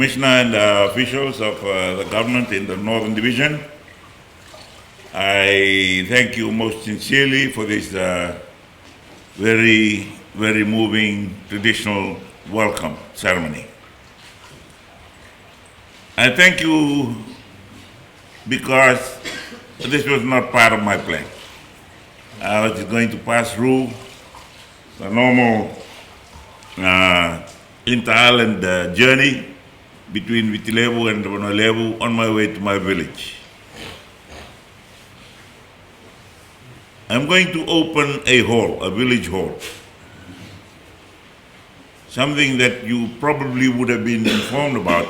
Commissioner and officials of the government in the Northern Division. I thank you most sincerely for this very, very moving traditional welcome ceremony. I thank you because this was not part of my plan. I was going to pass through the normal inter-island journey between Vanua Levu and Vanua Levu on my way to my village. I'm going to open a hall, a village hall. Something that you probably would have been informed about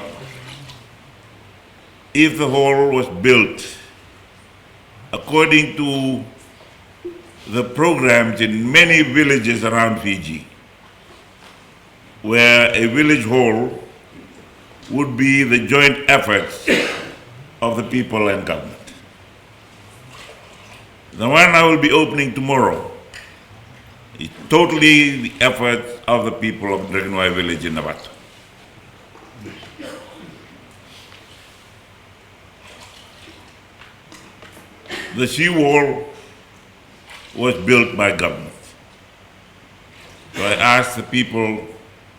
if the hall was built according to the programs in many villages around Fiji, where a village hall would be the joint efforts of the people and government. The one I will be opening tomorrow is totally the efforts of the people of Vanua village in Nabouwalu. The seawall was built by government. So I asked the people,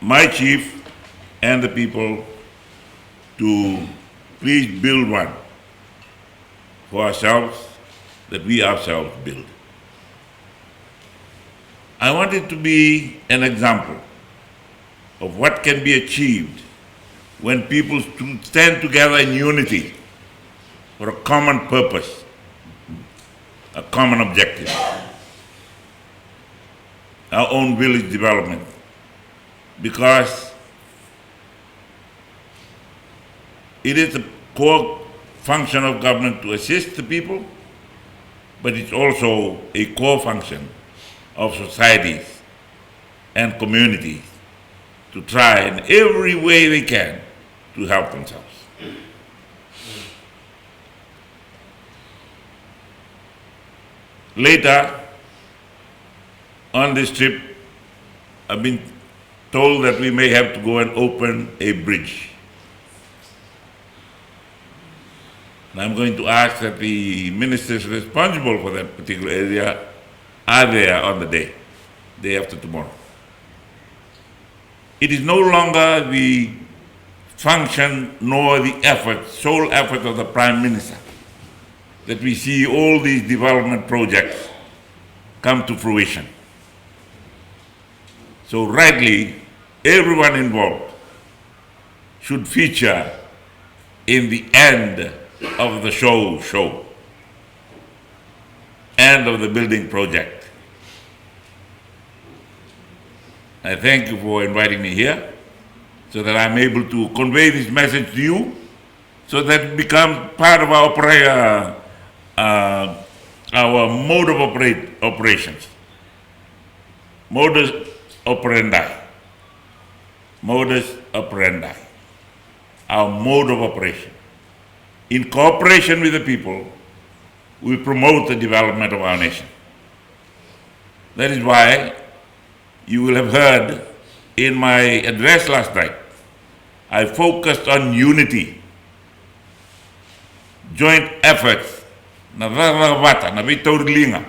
my chief and the people, to please build one for ourselves, that we ourselves build. I want it to be an example of what can be achieved when people stand together in unity for a common purpose, a common objective, our own village development. Because it is the core function of government to assist the people, but it's also a core function of societies and communities to try in every way they can to help themselves. Later, on this trip, I've been told that we may have to go and open a bridge. And I'm going to ask that the ministers responsible for that particular area are there on the day after tomorrow. It is no longer the function nor the effort, sole effort of the Prime Minister that we see all these development projects come to fruition. So rightly, everyone involved should feature in the end of the show and of the building project. I thank you for inviting me here so that I'm able to convey this message to you so that it becomes part of our mode of operations, modus operandi, our mode of operation. In cooperation with the people, we promote the development of our nation. That is why you will have heard in my address last night, I focused on unity, joint efforts, na rarabata, na vitauringa.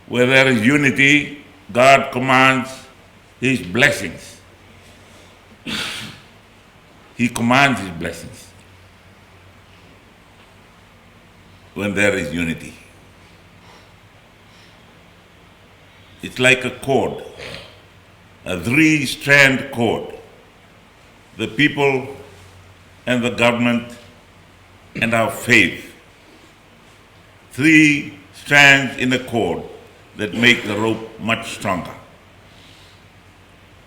Where there is unity, God commands His blessings. He commands His blessings when there is unity. It's like a cord, a three-strand cord. The people and the government and our faith. Three strands in a cord that make the rope much stronger.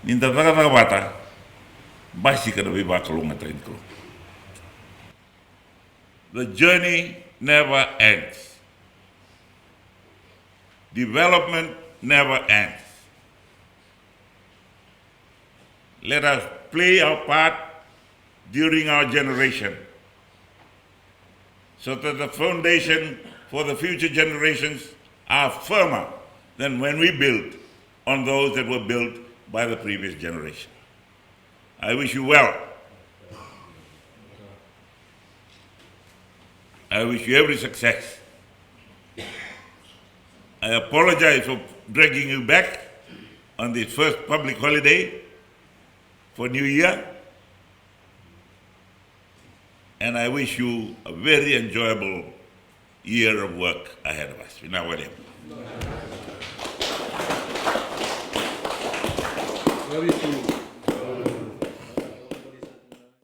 Ninda tagata basika na vivakalunga tainko. The journey never ends. Development never ends. Let us play our part during our generation so that the foundation for the future generations are firmer than when we built on those that were built by the previous generation. I wish you well. I wish you every success. I apologize for dragging you back on the first public holiday for New Year. And I wish you a very enjoyable year of work ahead of us. Vanua Levu.